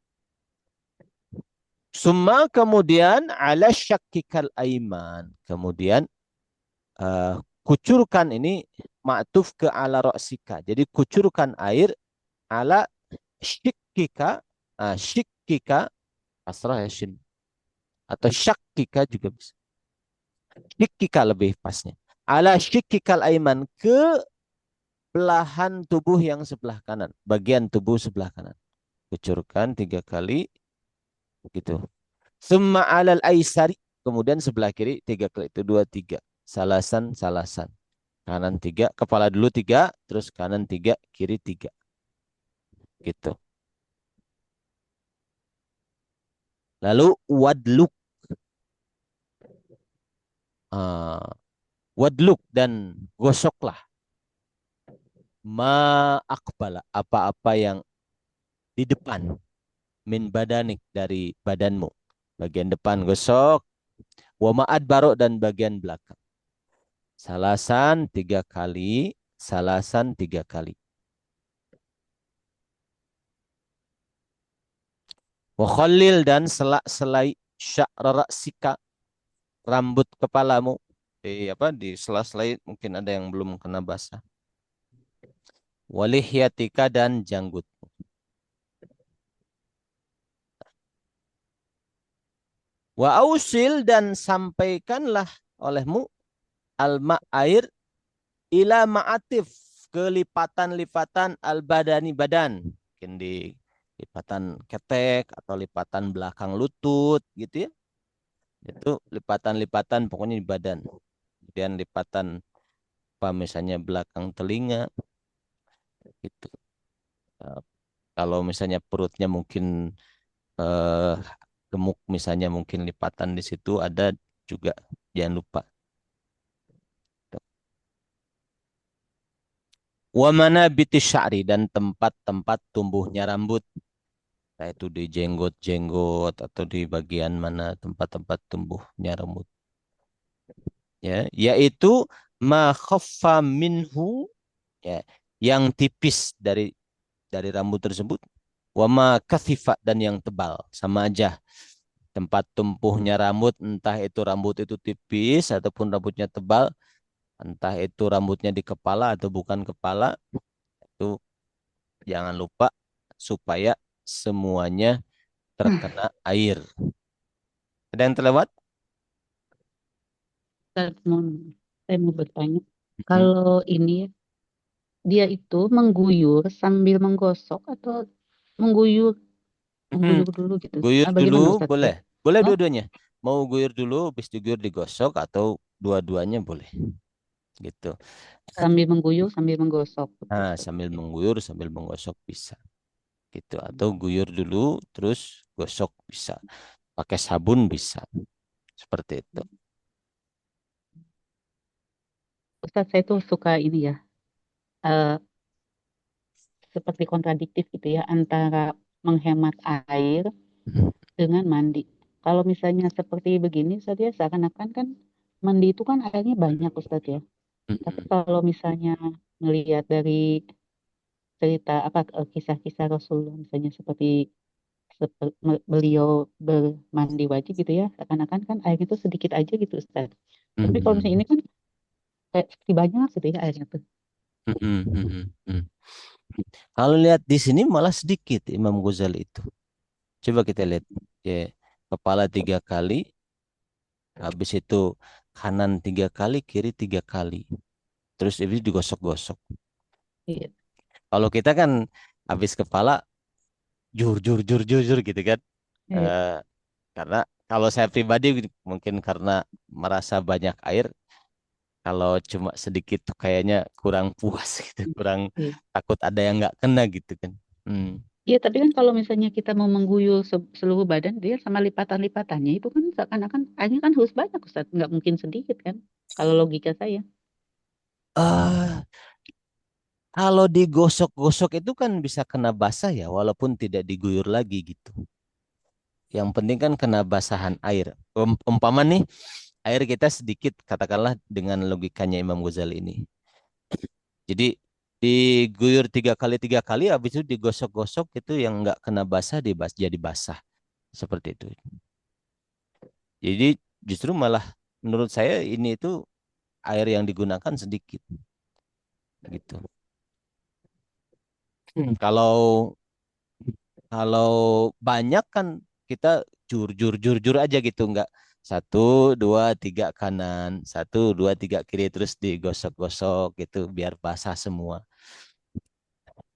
S1: Summa kemudian ala syakkikal aiman. Kemudian kucurkan ini ma'tuf ke ala ro'sika. Jadi kucurkan air ala syikkika. Syikkika asrah ya shin. Atau syakkika juga bisa. Syikkika lebih pasnya. Ala syikkikal aiman, ke belahan tubuh yang sebelah kanan. Bagian tubuh sebelah kanan. Kucurkan 3 kali. Gitu. Summa alal aisari. Kemudian sebelah kiri 3 kali. Itu 2, 3. Salasan. Kanan 3. Kepala dulu 3. Terus kanan 3. Kiri 3. Gitu. Lalu wadluk. Wadluk dan gosoklah. Ma akbala. Apa-apa yang di depan. Min badanik, dari badanmu. Bagian depan gosok. Wa ma'ad barok, dan bagian belakang. Salasan 3 kali. Salasan 3 kali. Wa khallil, dan selai sya'ra ra'sika, rambut kepalamu. Di sela-selai mungkin ada yang belum kena basah. Walihyatika, dan janggut. Wa ausil, dan sampaikanlah olehmu alma, air, ila ma'atif, ke lipatan-lipatan al-badani, badan. Mungkin di lipatan ketek atau lipatan belakang lutut gitu ya. Itu lipatan-lipatan pokoknya di badan. Kemudian lipatan misalnya belakang telinga gitu. Kalau misalnya perutnya mungkin gemuk, misalnya mungkin lipatan di situ ada juga, jangan lupa. Wa manabiti sya'ri, dan tempat-tempat tumbuhnya rambut. Yaitu di jenggot-jenggot atau di bagian mana tempat-tempat tumbuhnya rambut. Ya, yaitu ma khaffa minhu, ya, yang tipis dari rambut tersebut. Wa ma kathifa, dan yang tebal, sama aja. Tempat tumbuhnya rambut, entah itu rambut itu tipis ataupun rambutnya tebal, entah itu rambutnya di kepala atau bukan kepala, itu jangan lupa supaya semuanya terkena air. Ada yang terlewat?
S7: Ustaz, saya mau bertanya. Kalau ini dia itu mengguyur sambil menggosok atau mengguyur dulu gitu.
S1: Guyur
S7: Bagaimana
S1: dulu
S7: Ustaz?
S1: boleh. Boleh
S7: Oh,
S1: dua-duanya. Mau guyur dulu, habis diguyur digosok, atau dua-duanya boleh. Gitu.
S7: sambil mengguyur sambil menggosok.
S1: Nah, sambil mengguyur sambil menggosok bisa. Gitu. Atau guyur dulu terus gosok bisa. Pakai sabun bisa. Seperti itu.
S7: Ustaz, saya tuh suka ini ya, eh, seperti kontradiktif gitu ya, antara menghemat air dengan mandi. Kalau misalnya seperti begini, Ustaz ya, seakan-akan kan mandi itu kan airnya banyak, Ustaz ya. Tapi kalau misalnya melihat dari cerita kisah-kisah Rasulullah, misalnya seperti beliau bermandi wajib gitu ya, seakan-akan kan air itu sedikit aja gitu, Ustaz. Tapi kalau misalnya ini kan kayak seperti banyak gitu ya airnya tuh.
S1: Kalau lihat di sini malah sedikit Imam Ghazali itu. Coba kita lihat. Ya, kepala 3 kali, Habis itu kanan 3 kali, kiri 3 kali. Terus itu digosok-gosok.
S7: Iya.
S1: Kalau kita kan habis kepala jur jur jur jur jur gitu kan.
S7: Iya.
S1: Eh, karena kalau saya pribadi mungkin karena merasa banyak air, kalau cuma sedikit tuh kayaknya kurang puas gitu, kurang
S7: Iya.
S1: takut ada yang nggak kena gitu kan. Hmm.
S7: Iya, tapi kan kalau misalnya kita mau mengguyur seluruh badan, dia sama lipatan-lipatannya itu kan seakan-akan airnya kan harus banyak, Ustaz. Nggak mungkin sedikit kan? Kalau logika saya.
S1: Ah, kalau digosok-gosok itu kan bisa kena basah ya, walaupun tidak diguyur lagi gitu. Yang penting kan kena basahan air. Umpama nih air kita sedikit, katakanlah dengan logikanya Imam Ghazali ini. Jadi diguyur 3 kali 3 kali, habis itu digosok-gosok itu yang nggak kena basah jadi basah seperti itu. Jadi justru malah menurut saya ini itu air yang digunakan sedikit gitu. Kalau kalau banyak kan kita jur jur jur jur aja gitu, nggak 1 2 3 kanan, 1 2 3 kiri terus digosok-gosok gitu biar basah semua.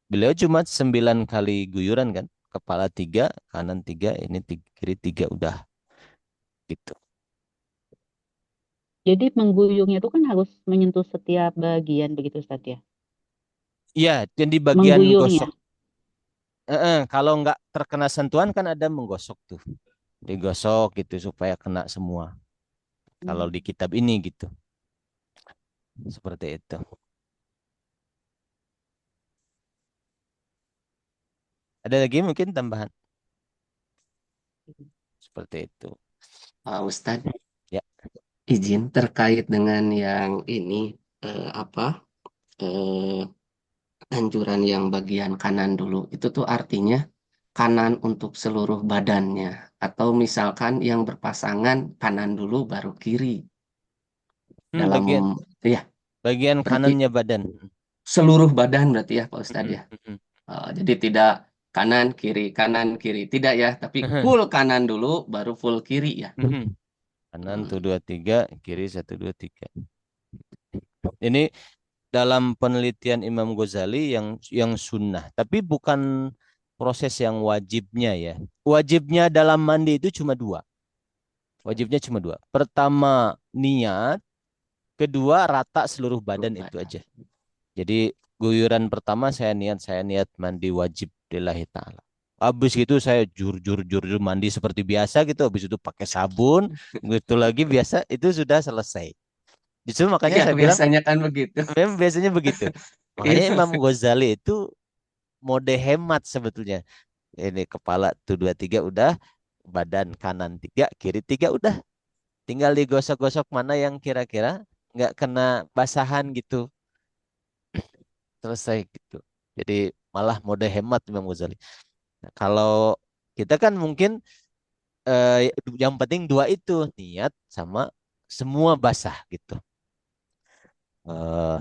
S1: Beliau cuma 9 kali guyuran kan, kepala 3, kanan 3, ini kiri 3 udah gitu.
S7: Jadi mengguyurnya itu kan harus menyentuh setiap bagian begitu, Ustaz ya?
S1: Iya, jadi bagian
S7: Mengguyurnya.
S1: gosok. Kalau nggak terkena sentuhan kan ada menggosok tuh, digosok gitu supaya kena semua. Kalau di kitab ini gitu, seperti itu. Ada lagi mungkin tambahan seperti itu.
S2: Pak Ustadz,
S1: Ya.
S2: izin terkait dengan yang ini apa eh, anjuran yang bagian kanan dulu. Itu tuh artinya kanan untuk seluruh badannya. Atau misalkan yang berpasangan kanan dulu baru kiri. Dalam
S1: Bagian
S2: ya
S1: bagian
S2: berarti
S1: kanannya badan.
S2: seluruh badan berarti ya Pak Ustadz
S1: Mm-mm,
S2: ya.
S1: mm-mm.
S2: Jadi tidak kanan kiri tidak ya, tapi full kanan dulu baru full kiri ya.
S1: Kanan
S2: Hmm.
S1: 1 2 3, kiri 1 2 3. Ini dalam penelitian Imam Ghazali yang sunnah, tapi bukan proses yang wajibnya ya. Wajibnya dalam mandi itu cuma dua. Wajibnya cuma dua. Pertama niat, kedua rata seluruh badan itu aja. Jadi guyuran pertama saya niat mandi wajib lillahi ta'ala. Habis itu saya jur jur jur jur mandi seperti biasa gitu. Habis itu pakai sabun, gitu lagi biasa itu sudah selesai. Justru makanya
S2: Iya,
S1: saya bilang
S2: biasanya kan begitu.
S1: memang biasanya begitu.
S2: Iya.
S1: Makanya Imam Ghazali itu mode hemat sebetulnya. Ini kepala tuh 2 3 udah, badan kanan 3, kiri 3 udah. Tinggal digosok-gosok mana yang kira-kira nggak kena basahan gitu. Selesai gitu. Jadi malah mode hemat Imam Ghazali. Nah, kalau kita kan mungkin yang penting dua itu, niat sama semua basah gitu. Eh,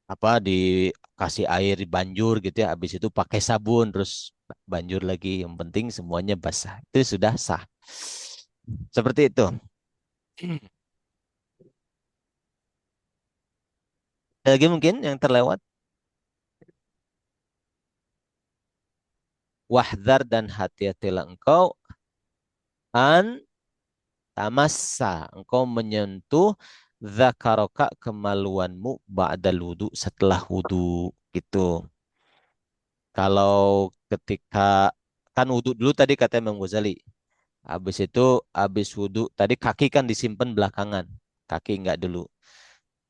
S1: apa dikasih air banjur gitu ya, habis itu pakai sabun terus banjur lagi, yang penting semuanya basah itu sudah sah, seperti itu. Ada lagi mungkin yang terlewat. Wahdar dan hati-hatilah engkau an tamassa, engkau menyentuh zakaroka, kemaluanmu, ba'dal wudu, setelah wudu gitu. Kalau ketika kan wudu dulu tadi kata Imam Ghazali. Habis itu habis wudhu tadi kaki kan disimpan belakangan. Kaki enggak dulu.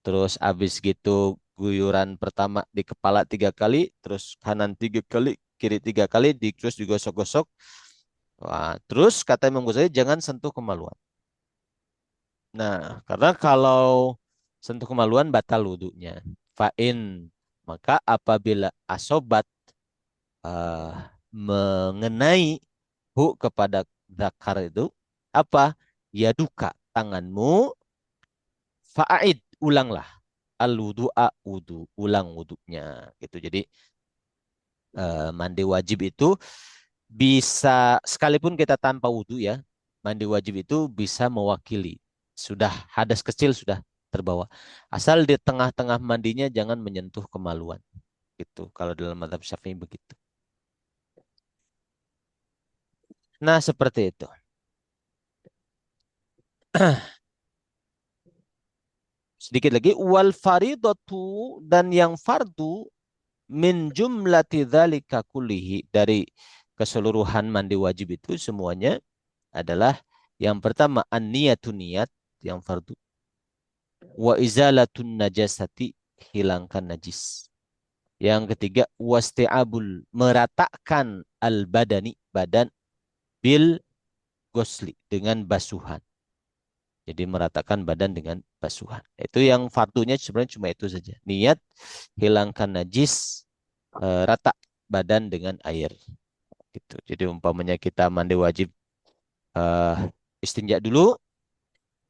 S1: Terus habis gitu guyuran pertama di kepala 3 kali, terus kanan 3 kali, kiri 3 kali, terus digosok-gosok. Wah, terus kata Imam Ghazali jangan sentuh kemaluan. Nah, karena kalau sentuh kemaluan batal wudhunya. Fa'in, maka apabila asobat eh, mengenai kepada zakar itu apa? Ya duka tanganmu, fa'id, ulanglah al wudu'a, wudu, ulang wudunya gitu. Jadi mandi wajib itu bisa sekalipun kita tanpa wudu ya, mandi wajib itu bisa mewakili. Sudah hadas kecil sudah terbawa. Asal di tengah-tengah mandinya jangan menyentuh kemaluan. Itu kalau dalam mazhab Syafi'i begitu. Nah, seperti itu. Sedikit lagi, wal faridatu, dan yang fardu min jumlati dzalika kullihi, dari keseluruhan mandi wajib itu semuanya adalah yang pertama an-niyatun, niat yang fardu, wa izalatun najasati, hilangkan najis. Yang ketiga wasti'abul, meratakan al badani, badan, bil gosli, dengan basuhan. Jadi meratakan badan dengan basuhan. Itu yang fardunya sebenarnya cuma itu saja. Niat, hilangkan najis, rata badan dengan air. Gitu. Jadi umpamanya kita mandi wajib, istinja dulu,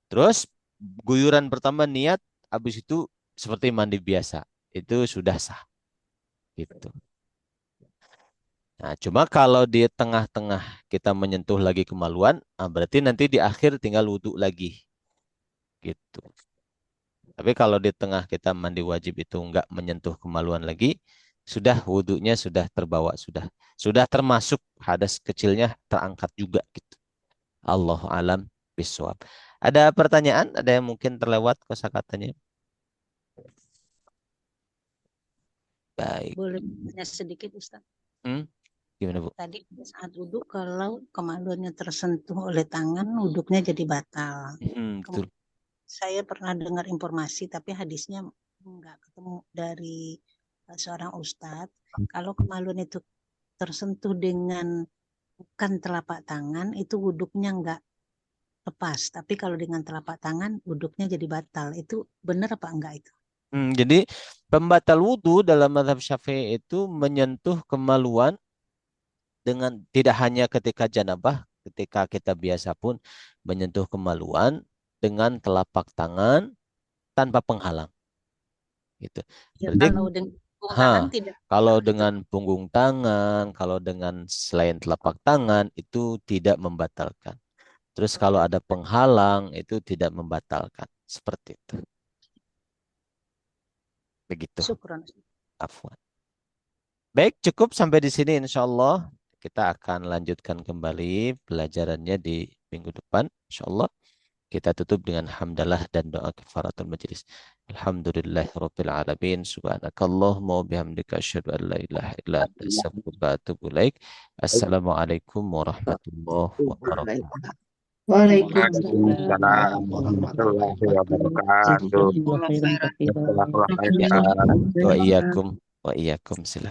S1: terus guyuran pertama niat, habis itu seperti mandi biasa. Itu sudah sah. Gitu. Nah, cuma kalau di tengah-tengah kita menyentuh lagi kemaluan, berarti nanti di akhir tinggal wudhu lagi. Gitu. Tapi kalau di tengah kita mandi wajib itu enggak menyentuh kemaluan lagi, sudah wudhunya sudah terbawa, sudah termasuk hadas kecilnya terangkat juga gitu. Allahu alam bisawab. Ada pertanyaan? Ada yang mungkin terlewat kosakatanya? Baik.
S6: Boleh tanya sedikit Ustaz?
S1: Gimana Bu?
S6: Tadi saat wudhu kalau kemaluannya tersentuh oleh tangan, wudhunya jadi batal.
S1: Betul.
S6: Saya pernah dengar informasi, tapi hadisnya nggak ketemu dari seorang ustadz. Kalau kemaluan itu tersentuh dengan bukan telapak tangan, itu wudhunya nggak lepas. Tapi kalau dengan telapak tangan, wudhunya jadi batal. Itu benar apa enggak itu?
S1: Jadi pembatal wudhu dalam mazhab Syafi'i itu menyentuh kemaluan dengan tidak hanya ketika janabah, ketika kita biasa pun menyentuh kemaluan dengan telapak tangan tanpa penghalang. Gitu.
S6: Ya,
S1: Berarti
S6: kalau dengan punggung tangan tidak.
S1: kalau dengan punggung tangan, kalau dengan selain telapak tangan itu tidak membatalkan. Terus kalau ada penghalang itu tidak membatalkan. Seperti itu. Begitu.
S6: Syukron.
S1: Afwan. Baik, cukup sampai di sini insya Allah. Kita akan lanjutkan kembali pelajarannya di minggu depan. Insya Allah. Kita tutup dengan hamdalah dan doa kifaratul majlis. Alhamdulillahirabbil alamin. Subhanakallahumma wa bihamdika asyhadu an la ilaha illa anta astaghfiruka wa atubu ilaik. Assalamualaikum warahmatullahi wabarakatuh.
S8: Waalaikumsalam warahmatullahi wabarakatuh.
S7: Jazakumullah khairan katsiran.
S1: Wa iyyakum. Wa iyyakum. Silakan.